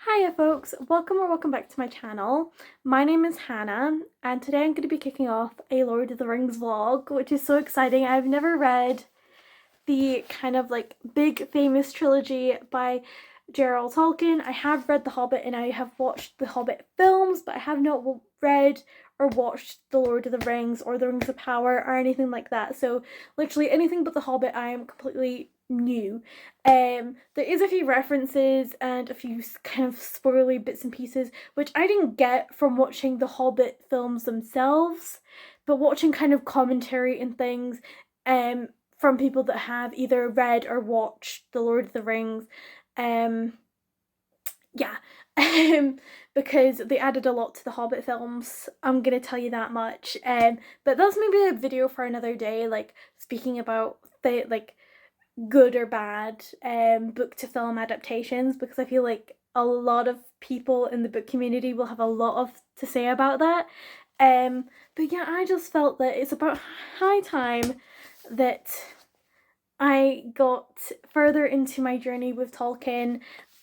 Hiya folks, welcome back to my channel. My name is Hannah and today I'm going to be kicking off a Lord of the Rings vlog, which is so exciting. I've never read the kind of like big famous trilogy by J.R.R. Tolkien. I have read The Hobbit and I have watched the Hobbit films, but I have not read or watched The Lord of the Rings or The Rings of Power or anything like that. So literally anything but The Hobbit I am completely new. There is a few references and a few kind of spoilery bits and pieces which I didn't get from watching the Hobbit films themselves, but watching kind of commentary and things from people that have either read or watched The Lord of the Rings. Um yeah. Because they added a lot to the Hobbit films. I'm gonna tell you that much. But that's maybe a video for another day, like speaking about the like good or bad book to film adaptations, because I feel like a lot of people in the book community will have a lot of to say about that. But yeah, I just felt that it's about high time that I got further into my journey with Tolkien.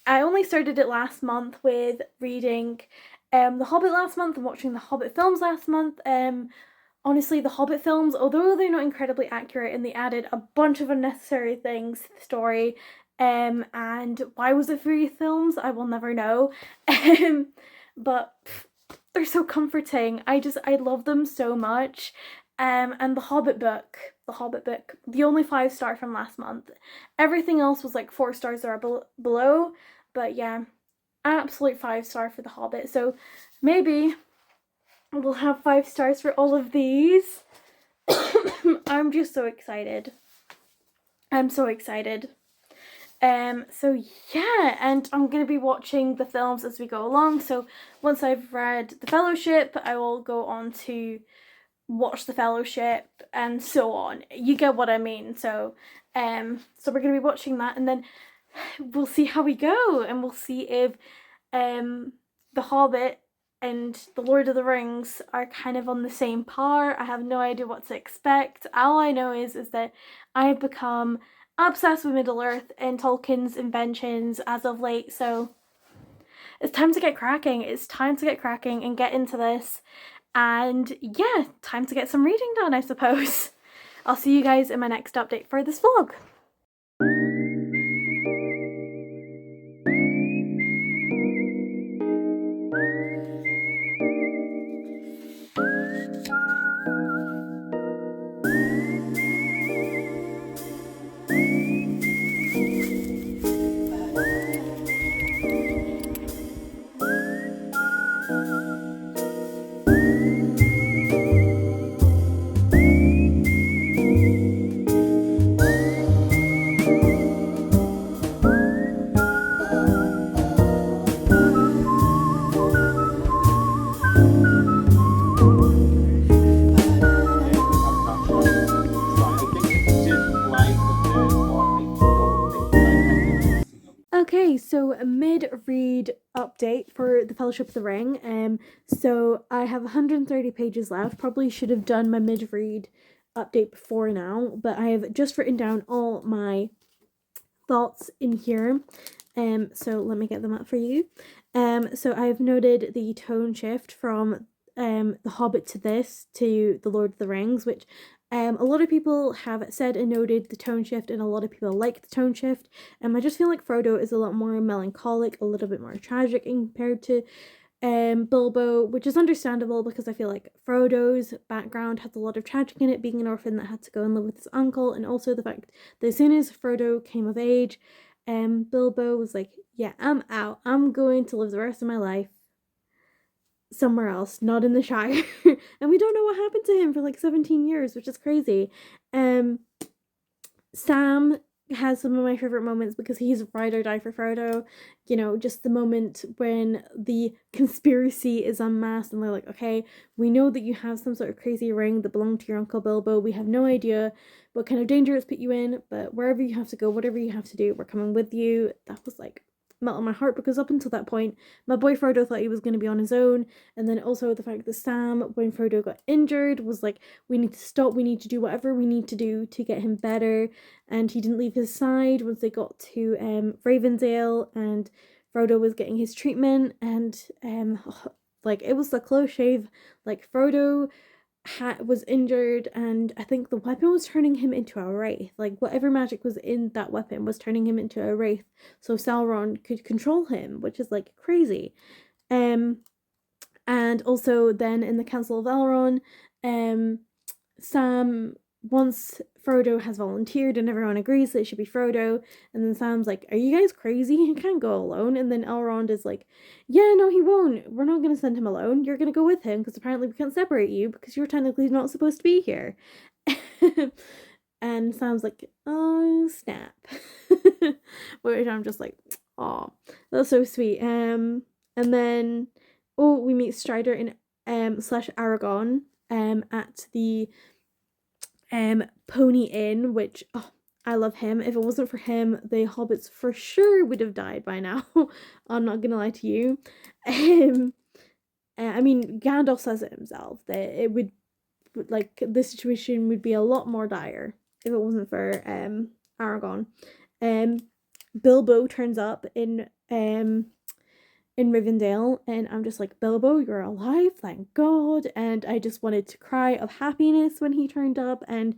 I only started it last month with reading The Hobbit last month and watching the Hobbit films last month. Honestly, the Hobbit films, although they're not incredibly accurate and they added a bunch of unnecessary things to the story, and why was it 3 films? I will never know. But they're so comforting. I love them so much. And the Hobbit book, the only 5 star from last month. Everything else was like 4 stars or below. But yeah, absolute 5 star for the Hobbit. So maybe we'll have 5 stars for all of these. I'm just so excited. I'm so excited. So yeah, and I'm gonna be watching the films as we go along. So once I've read The Fellowship, I will go on to watch The Fellowship and so on. You get what I mean. So we're gonna be watching that, and then we'll see how we go, and we'll see if The Hobbit and The Lord of the Rings are kind of on the same par. I have no idea what to expect. All I know is that I've become obsessed with Middle Earth and Tolkien's inventions as of late, so it's time to get cracking. It's time to get cracking and get into this. And yeah, time to get some reading done, I suppose. I'll see you guys in my next update for this vlog. Okay, so a mid-read update for The Fellowship of the Ring. So I have 130 pages left. Probably should have done my mid-read update before now, but I have just written down all my thoughts in here. So let me get them up for you. So I've noted the tone shift from The Hobbit to this to The Lord of the Rings, which a lot of people have said and noted the tone shift, and a lot of people like the tone shift. I just feel like Frodo is a lot more melancholic, a little bit more tragic compared to Bilbo, which is understandable because I feel like Frodo's background has a lot of tragic in it, being an orphan that had to go and live with his uncle, and also the fact that as soon as Frodo came of age, Bilbo was like, yeah, I'm out. I'm going to live the rest of my life somewhere else, not in the Shire. And we don't know what happened to him for like 17 years, which is crazy. Sam has some of my favorite moments because he's ride or die for Frodo. You know, just the moment when the conspiracy is unmasked and they're like, okay, we know that you have some sort of crazy ring that belonged to your Uncle Bilbo. We have no idea what kind of danger it's put you in, but wherever you have to go, whatever you have to do, we're coming with you. That was like melted my heart, because up until that point, my boy Frodo thought he was going to be on his own. And then also the fact that Sam, when Frodo got injured, was like, we need to stop, we need to do whatever we need to do to get him better. And he didn't leave his side once they got to Ravendale, and Frodo was getting his treatment, and like it was the close shave. Like Frodo was injured, and I think the weapon was turning him into a wraith. Like whatever magic was in that weapon was turning him into a wraith, so Sauron could control him, which is like crazy. And also then in the Council of Elrond, Sam, once Frodo has volunteered and everyone agrees that it should be Frodo, and then Sam's like, "Are you guys crazy? He can't go alone." And then Elrond is like, "Yeah, no, he won't. We're not going to send him alone. You're going to go with him because apparently we can't separate you because you're technically not supposed to be here." And Sam's like, "Oh, snap." Which I'm just like, "Oh, that's so sweet." And then, oh, we meet Strider and slash Aragorn at the Pony Inn, which, oh, I love him. If it wasn't for him, the hobbits for sure would have died by now. I'm not gonna lie to you. I mean, Gandalf says it himself that it would, like, the situation would be a lot more dire if it wasn't for Aragorn. Bilbo turns up in Rivendell, and I'm just like, "Bilbo, you're alive, thank God." And I just wanted to cry of happiness when he turned up, and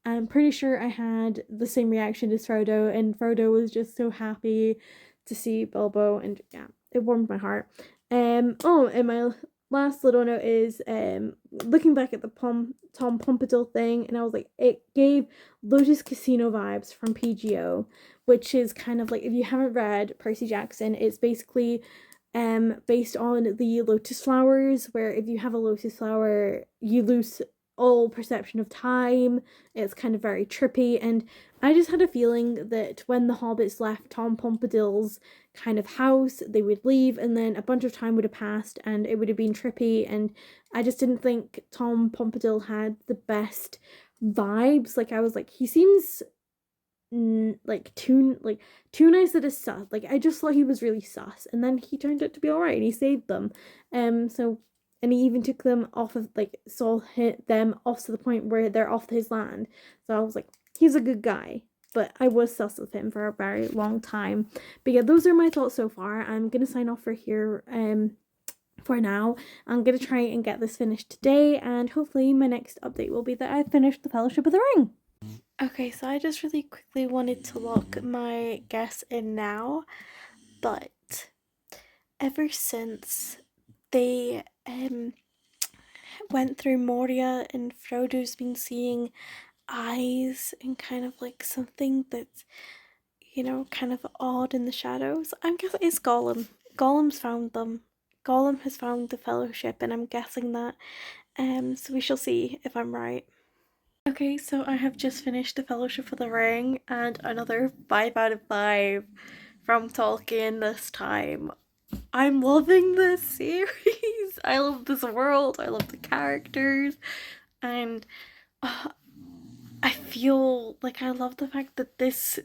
I'm pretty sure I had the same reaction as Frodo, and Frodo was just so happy to see Bilbo, and yeah, it warmed my heart. Oh, and my last little note is looking back at the Tom Pompadour thing, and I was like, it gave Lotus Casino vibes from PGO, which is kind of like, if you haven't read Percy Jackson, it's basically based on the lotus flowers, where if you have a lotus flower you lose all perception of time. It's kind of very trippy, and I just had a feeling that when the hobbits left Tom Pompadour's kind of house, they would leave, and then a bunch of time would have passed and it would have been trippy, and I just didn't think Tom Pompadour had the best vibes. Like, I was like, he seems too nice that is sus. Like, I just thought he was really sus, and then he turned out to be all right and he saved them. So, and he even took them off of, like, saw them off to the point where they're off his land. So I was like, he's a good guy. But I was sus with him for a very long time. But yeah, those are my thoughts so far. I'm gonna sign off for here. For now, I'm gonna try and get this finished today, and hopefully my next update will be that I've finished the Fellowship of the Ring. Okay, so I just really quickly wanted to lock my guess in now, but ever since they went through Moria and Frodo's been seeing eyes and kind of like something that's, you know, kind of odd in the shadows, I'm guessing it's Gollum. Gollum's found them. Gollum has found the Fellowship, and I'm guessing that. So we shall see if I'm right. Okay, so I have just finished The Fellowship of the Ring, and another 5 out of 5 from Tolkien this time. I'm loving this series. I love this world. I love the characters, and I feel like I love the fact that this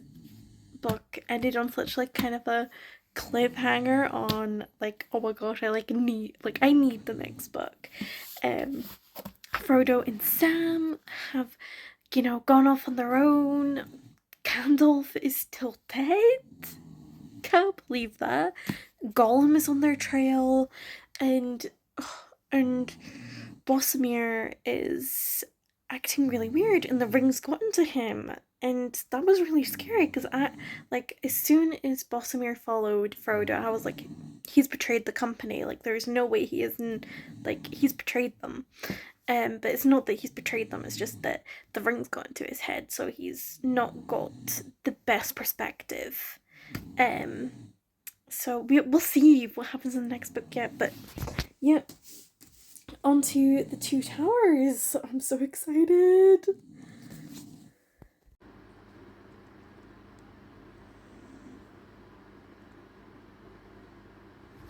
book ended on such like kind of a cliffhanger on like, oh my gosh, I need the next book. Frodo and Sam have, you know, gone off on their own. Gandalf is still dead. Can't believe that. Gollum is on their trail, and Boromir is acting really weird, and the ring's gotten to him, and that was really scary because as soon as Boromir followed Frodo, I was like, he's betrayed the company. Like, there's no way he isn't, like, he's betrayed them. But it's not that he's betrayed them, it's just that the ring's got into his head, so he's not got the best perspective. So we'll see what happens in the next book yet, but yeah. Onto the Two Towers. I'm so excited.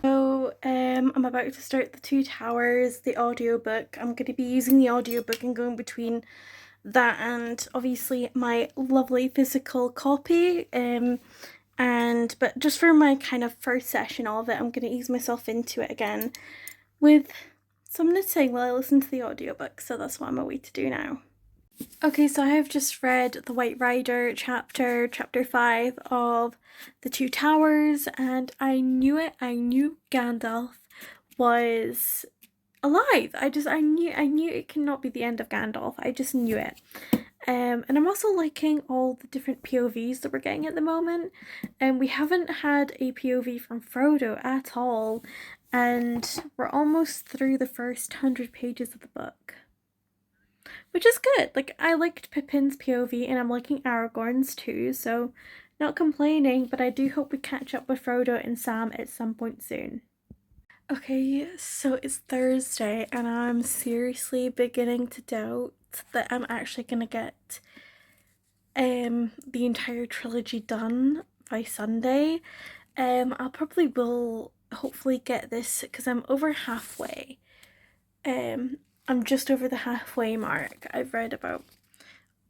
So I'm about to start the Two Towers, the audiobook. I'm going to be using the audiobook and going between that and obviously my lovely physical copy. But just for my kind of first session of it, I'm going to ease myself into it again with some knitting while I listen to the audiobook. So that's what I'm away to do now. Okay, so I have just read the White Rider chapter 5 of The Two Towers, and I knew it. I knew Gandalf was alive. I knew it cannot be the end of Gandalf. I just knew it. And I'm also liking all the different POVs that we're getting at the moment. And we haven't had a POV from Frodo at all. And we're almost through the first 100 pages of the book, which is good. Like, I liked Pippin's POV and I'm liking Aragorn's too, so not complaining, but I do hope we catch up with Frodo and Sam at some point soon. Okay, so it's Thursday and I'm seriously beginning to doubt that I'm actually gonna get the entire trilogy done by Sunday. I'll probably will hopefully get this because I'm over halfway. Um I'm just over the halfway mark. I've read about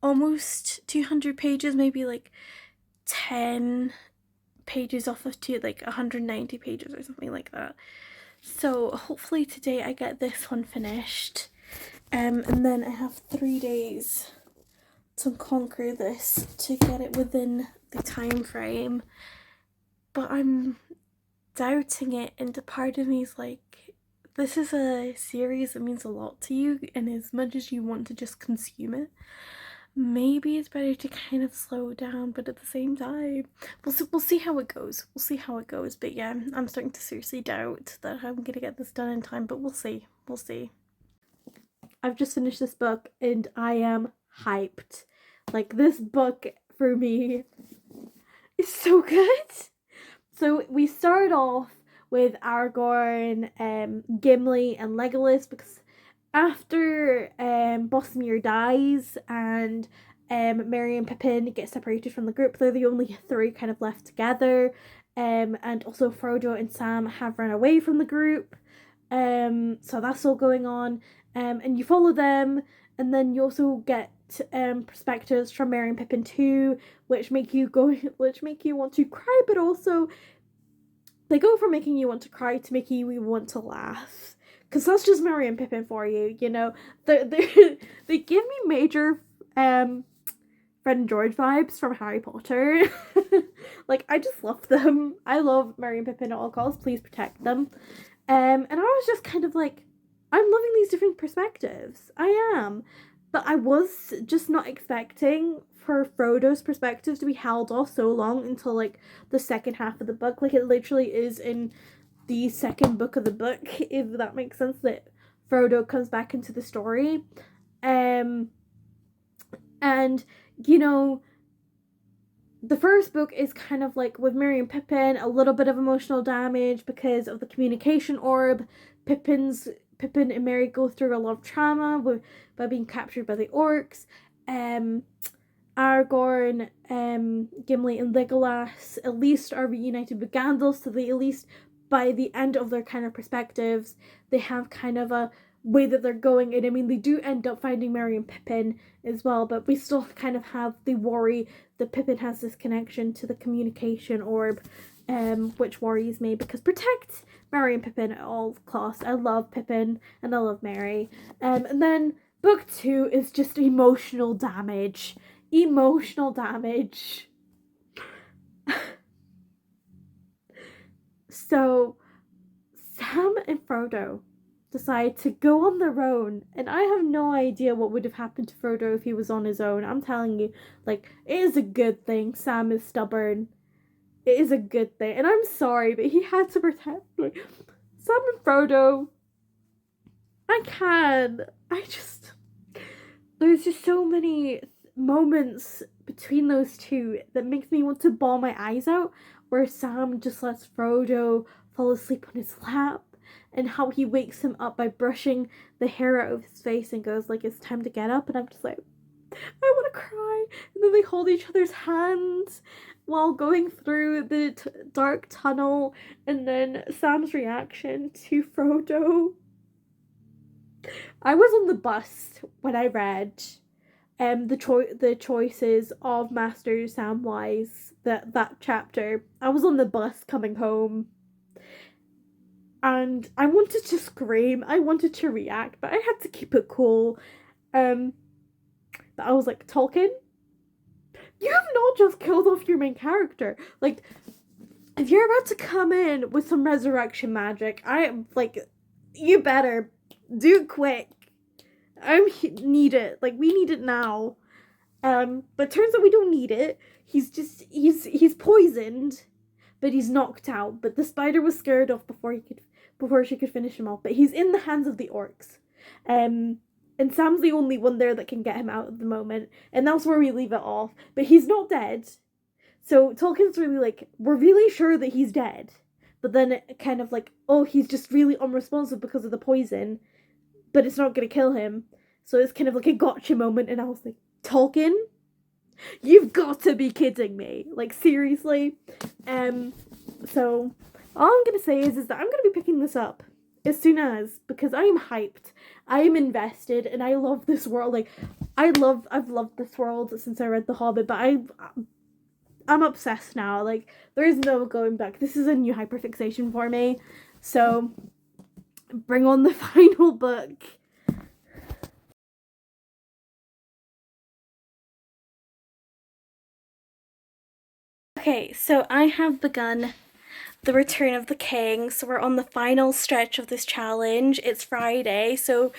almost 200 pages, maybe like 10 pages off of like 190 pages or something like that. So hopefully today I get this one finished. And then I have 3 days to conquer this to get it within the time frame. But I'm doubting it, and a part of me is like, this is a series that means a lot to you, and as much as you want to just consume it, maybe it's better to kind of slow down, but at the same time, we'll see how it goes. We'll see how it goes. But yeah, I'm starting to seriously doubt that I'm gonna get this done in time, but we'll see. We'll see. I've just finished this book and I am hyped. Like, this book for me is so good. So we start off with Aragorn, Gimli, and Legolas because after Bosmere dies and Merry and Pippin get separated from the group, they're the only three kind of left together. And also Frodo and Sam have run away from the group. So that's all going on. And you follow them, and then you also get perspectives from Merry and Pippin too, which make you want to cry, but also they go from making you want to cry to making you want to laugh. Because that's just Merry and Pippin for you, you know. They give me major Fred and George vibes from Harry Potter. Like, I just love them. I love Merry and Pippin at all costs. Please protect them. And I was just kind of like, I'm loving these different perspectives. I am. But I was just not expecting for Frodo's perspective to be held off so long until like the second half of the book. Like, it literally is in the second book of the book, if that makes sense, that Frodo comes back into the story. And you know, the first book is kind of like with Merry and Pippin, a little bit of emotional damage because of the communication orb. Pippin and Merry go through a lot of trauma by being captured by the orcs. Aragorn, Gimli, and Legolas at least are reunited with Gandalf, so they at least by the end of their kind of perspectives, they have kind of a way that they're going. And I mean, they do end up finding Merry and Pippin as well, but we still kind of have the worry that Pippin has this connection to the communication orb, which worries me because protect Merry and Pippin at all costs. I love Pippin and I love Merry. And then book 2 is just emotional damage. Emotional damage. So Sam and Frodo decide to go on their own, and I have no idea what would have happened to Frodo if he was on his own. I'm telling you, like, it is a good thing Sam is stubborn. It is a good thing, and I'm sorry, but he had to protect me. Sam and Frodo, there's just so many moments between those two that makes me want to bawl my eyes out, where Sam just lets Frodo fall asleep on his lap, and how he wakes him up by brushing the hair out of his face and goes like, it's time to get up. And I'm just like, I want to cry. And then they hold each other's hands while going through the dark tunnel, and then Sam's reaction to Frodo. I was on the bus when I read the choices of Master Samwise, that chapter. I was on the bus coming home and I wanted to scream, I wanted to react, but I had to keep it cool. But I was like, Tolkien, you have not just killed off your main character. Like, if you're about to come in with some resurrection magic, you better do it quick. I need it. Like, we need it now. But turns out we don't need it. He's poisoned, but he's knocked out. But the spider was scared off before she could finish him off. But he's in the hands of the orcs. And Sam's the only one there that can get him out at the moment. And that's where we leave it off. But he's not dead. So Tolkien's really like, we're really sure that he's dead. But then it kind of like, oh, he's just really unresponsive because of the poison. But it's not going to kill him. So it's kind of like a gotcha moment. And I was like, Tolkien? You've got to be kidding me. Like, seriously? So all I'm going to say is that I'm going to be picking this up as soon as, because I'm hyped. I am invested and I love this world. Like, I've loved this world since I read The Hobbit, but I'm obsessed now. Like, there is no going back. This is a new hyperfixation for me. So bring on the final book. Okay, so I have begun The Return of the King, so we're on the final stretch of this challenge. It's Friday, so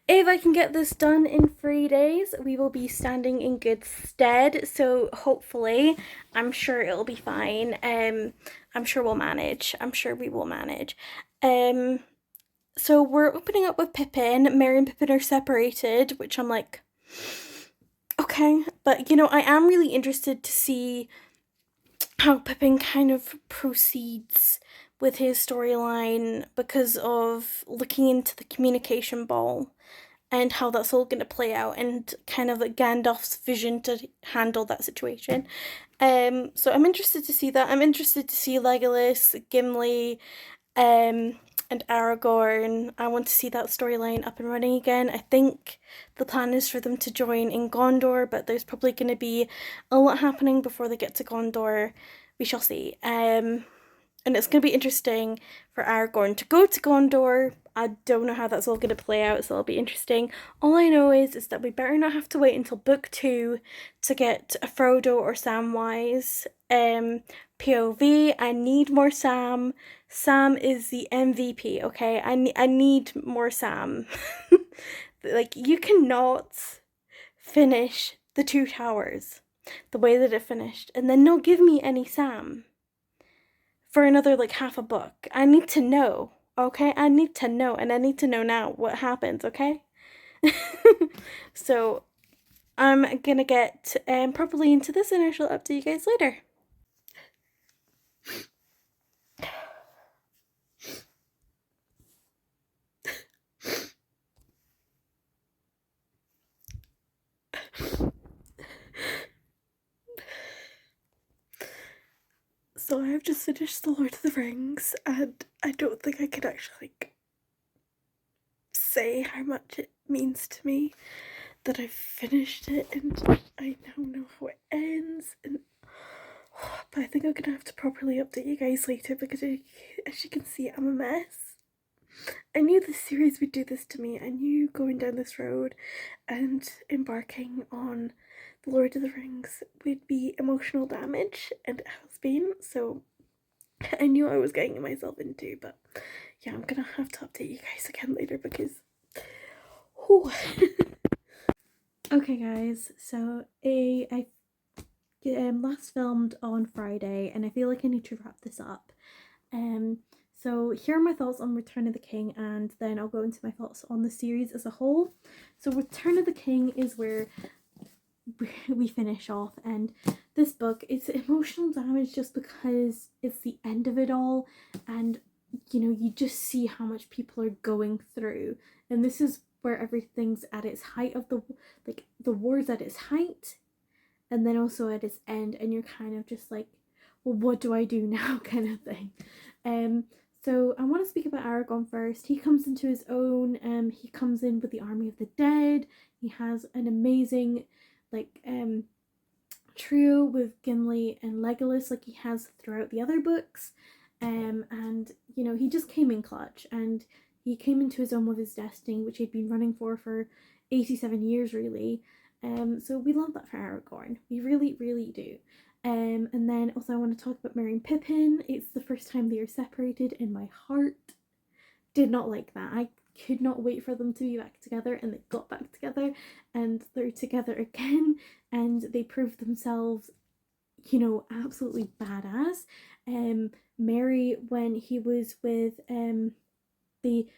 if I can get this done in 3 days, we will be standing in good stead. So hopefully, I'm sure it'll be fine. I'm sure we'll manage. I'm sure we will manage. So we're opening up with Pippin. Merry and Pippin are separated, which I'm like, okay. But, you know, I am really interested to see how Pippin kind of proceeds with his storyline because of looking into the communication ball and how that's all going to play out and kind of like Gandalf's vision to handle that situation. So I'm interested to see that. I'm interested to see Legolas, Gimli, and Aragorn. I want to see that storyline up and running again. I think the plan is for them to join in Gondor, but there's probably going to be a lot happening before they get to Gondor. We shall see. And it's going to be interesting for Aragorn to go to Gondor. I don't know how that's all going to play out, so it'll be interesting. All I know is that we better not have to wait until book 2 to get a Frodo or Samwise POV. I need more Sam. Sam is the MVP, okay? I need more Sam. Like, you cannot finish The Two Towers the way that it finished and then not give me any Sam for another like half a book. I need to know, okay? I need to know, and I need to know now what happens, okay? So I'm gonna get properly into this and I shall update you guys later. So I have just finished The Lord of the Rings, and I don't think I can actually like say how much it means to me that I've finished it, and I now know how it ends. And but I think I'm gonna have to properly update you guys later because, as you can see, I'm a mess. I knew this series would do this to me. I knew going down this road and embarking on The Lord of the Rings would be emotional damage, and it has been, so I knew I was getting myself into. But yeah, I'm gonna have to update you guys again later because okay guys, so I last filmed on Friday and I feel like I need to wrap this up. So here are my thoughts on Return of the King, and then I'll go into my thoughts on the series as a whole. So Return of the King is where we finish off, and this book, it's emotional damage just because it's the end of it all, and you know, you just see how much people are going through, and this is where everything's at its height of the war's at its height, and then also at its end, and you're kind of just like, well, what do I do now, kind of thing. So I want to speak about Aragorn first. He comes into his own. He comes in with the army of the dead. He has an amazing like trio with Gimli and Legolas, like he has throughout the other books. And you know, he just came in clutch, and he came into his own with his destiny, which he'd been running for 87 years really. So we love that for Aragorn. We really, really do. And then also I want to talk about Merry and Pippin. It's the first time they are separated, and my heart did not like that. I could not wait for them to be back together, and they got back together, and they're together again, and they proved themselves, you know, absolutely badass. Merry, when he was with the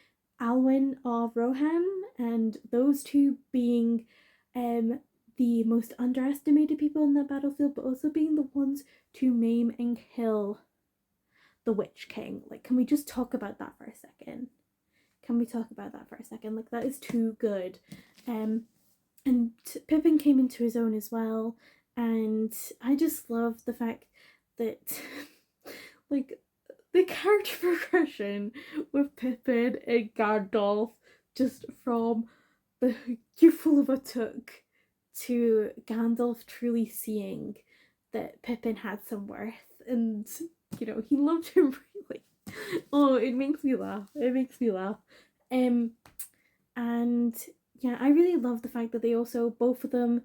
Alwyn of Rohan, and those two being the most underestimated people in that battlefield, but also being the ones to maim and kill the Witch King. Like, can we just talk about that for a second? Can we talk about that for a second? Like, that is too good. And Pippin came into his own as well, and I just love the fact that like the character progression with Pippin and Gandalf, just from the youthful of a took to Gandalf truly seeing that Pippin had some worth, and you know, he loved him really. Oh, it makes me laugh. It makes me laugh. And yeah, I really love the fact that they also, both of them,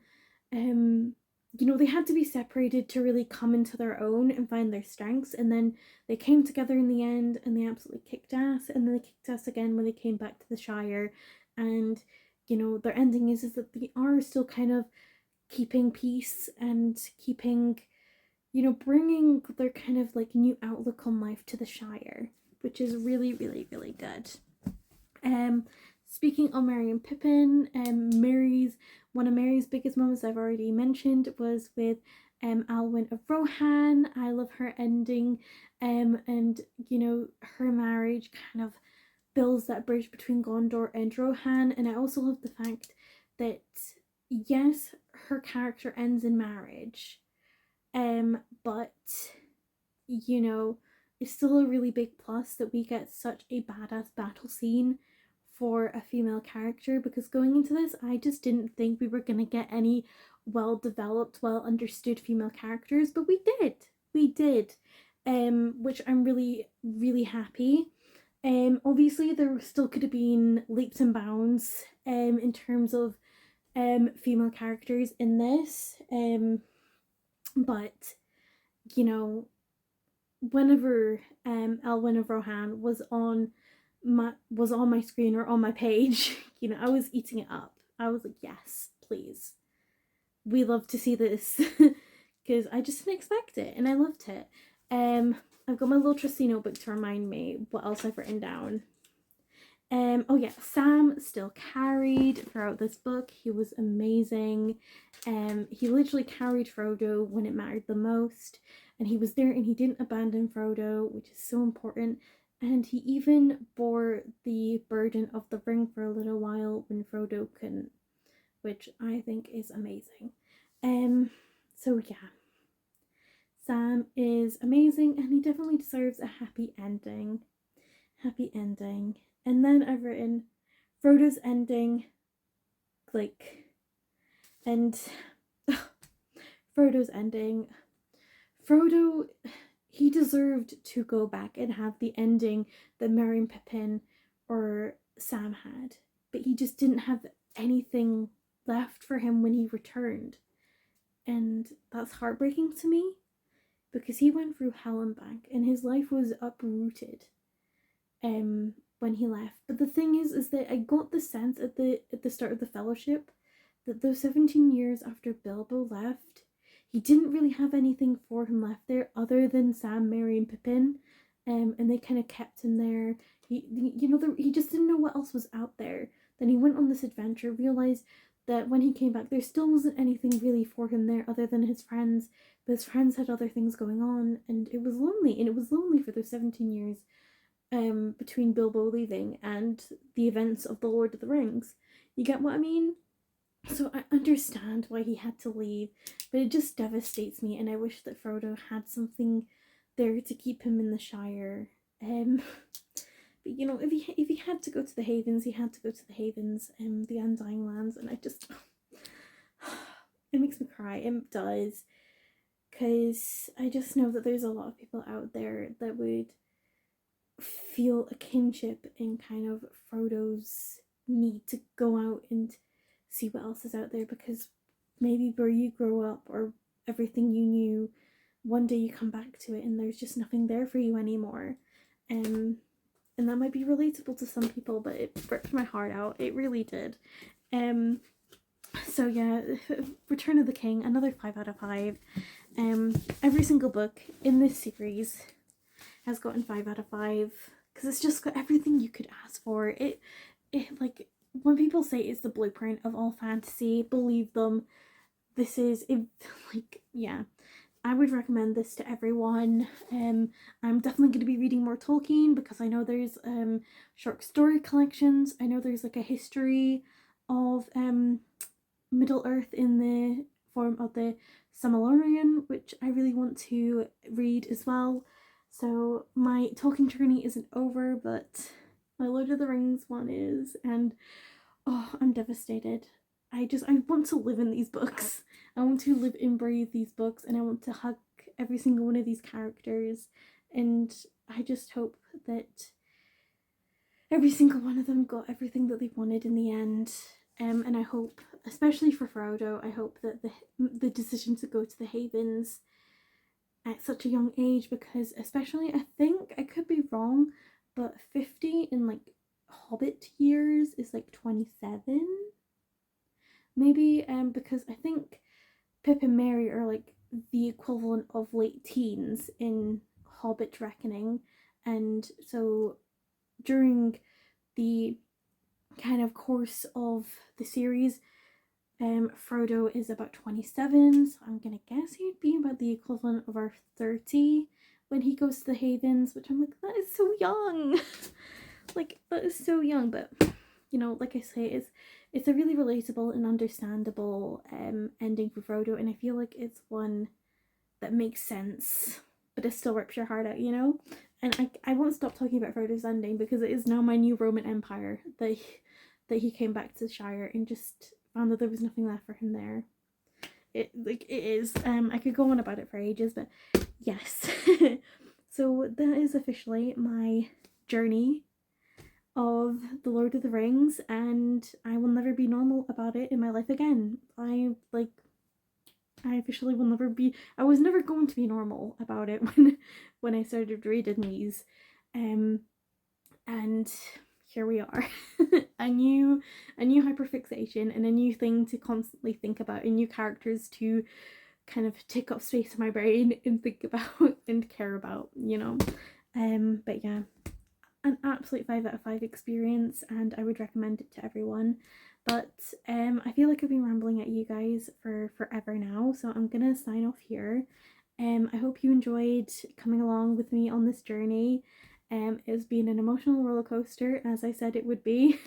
you know, they had to be separated to really come into their own and find their strengths, and then they came together in the end, and they absolutely kicked ass, and then they kicked ass again when they came back to the Shire, and you know, their ending is that they are still kind of keeping peace and keeping, you know, bringing their kind of like new outlook on life to the Shire, which is really, really, really good. Speaking of Merry and Pippin, one of Merry's biggest moments I've already mentioned was with Alwyn of Rohan. I love her ending, and you know, her marriage kind of builds that bridge between Gondor and Rohan, and I also love the fact that yes, her character ends in marriage, but you know, it's still a really big plus that we get such a badass battle scene for a female character, because going into this, I just didn't think we were gonna get any well developed, well understood female characters, but we did. We did. Which I'm really, really happy. Obviously there still could have been leaps and bounds in terms of female characters in this. But you know, whenever Elwyn of Rohan was on my screen or on my page, you know, I was eating it up. I was like, yes, please. We love to see this, because I just didn't expect it, and I loved it. I've got my little trusty notebook to remind me what else I've written down. Oh yeah, Sam still carried throughout this book. He was amazing. He literally carried Frodo when it mattered the most, and he was there, and he didn't abandon Frodo, which is so important. And he even bore the burden of the ring for a little while when Frodo couldn't, which I think is amazing. So yeah, Sam is amazing, and he definitely deserves a happy ending. Happy ending. And then I've written Frodo's ending, like, and Frodo's ending. Frodo, he deserved to go back and have the ending that Merry and Pippin or Sam had, but he just didn't have anything left for him when he returned, and that's heartbreaking to me, because he went through hell and back, and his life was uprooted when he left. But the thing is that I got the sense at the start of the Fellowship that those 17 years after Bilbo left, he didn't really have anything for him left there other than Sam, Merry, and Pippin, and they kind of kept him there. He just didn't know what else was out there. Then he went on this adventure, realized that when he came back, there still wasn't anything really for him there other than his friends. But his friends had other things going on, and it was lonely. And it was lonely for those 17 years between Bilbo leaving and the events of The Lord of the Rings. You get what I mean? So I understand why he had to leave, but it just devastates me, and I wish that Frodo had something there to keep him in the Shire. But you know, if he had to go to the Havens, he had to go to the Havens, the Undying Lands, and I just it makes me cry. It does, because I just know that there's a lot of people out there that would feel a kinship in kind of Frodo's need to go out and see what else is out there, because maybe where you grow up or everything you knew, one day you come back to it and there's just nothing there for you anymore. And that might be relatable to some people, but it ripped my heart out. It really did. So yeah, Return of the King, another 5 out of 5. Every single book in this series has gotten 5 out of 5 because it's just got everything you could ask for. It like, when people say it's the blueprint of all fantasy, believe them. This is it, like, yeah. I would recommend this to everyone. I'm definitely going to be reading more Tolkien because I know there's short story collections. I know there's like a history of Middle Earth in the form of the Silmarillion, which I really want to read as well. So my Tolkien journey isn't over, but my Lord of the Rings one is, and oh, I'm devastated. I want to live in these books. I want to live and breathe these books, and I want to hug every single one of these characters. And I just hope that every single one of them got everything that they wanted in the end. And I hope, especially for Frodo, I hope that the decision to go to the Havens at such a young age, because especially, I think, I could be wrong, but 50 in like Hobbit years is like 27. Maybe because I think Pip and Merry are like the equivalent of late teens in Hobbit reckoning, and so during the kind of course of the series, Frodo is about 27, so I'm gonna guess he'd be about the equivalent of our 30 when he goes to the Havens, which I'm like, that is so young. Like, that is so young, but you know, like I say, it's a really relatable and understandable ending for Frodo, and I feel like it's one that makes sense, but it still rips your heart out, you know? And I won't stop talking about Frodo's ending because it is now my new Roman Empire that he came back to the Shire and just found that there was nothing left for him there. It is. I could go on about it for ages, but yes. So that is officially my journey of the Lord of the Rings, and I will never be normal about it in my life again. I officially will never be. I was never going to be normal about it when I started reading these, and here we are. a new hyperfixation and a new thing to constantly think about, and new characters to kind of take up space in my brain and think about and care about, you know. But yeah, an absolute 5 out of 5 experience, and I would recommend it to everyone. But I feel like I've been rambling at you guys for forever now, so I'm gonna sign off here. I hope you enjoyed coming along with me on this journey. It's been an emotional roller coaster, as I said it would be.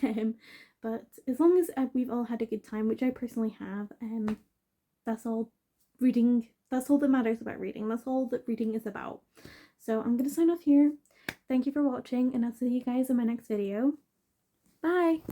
But as long as we've all had a good time, which I personally have, that's all reading. That's all that matters about reading. That's all that reading is about. So I'm gonna sign off here. Thank you for watching, and I'll see you guys in my next video. Bye!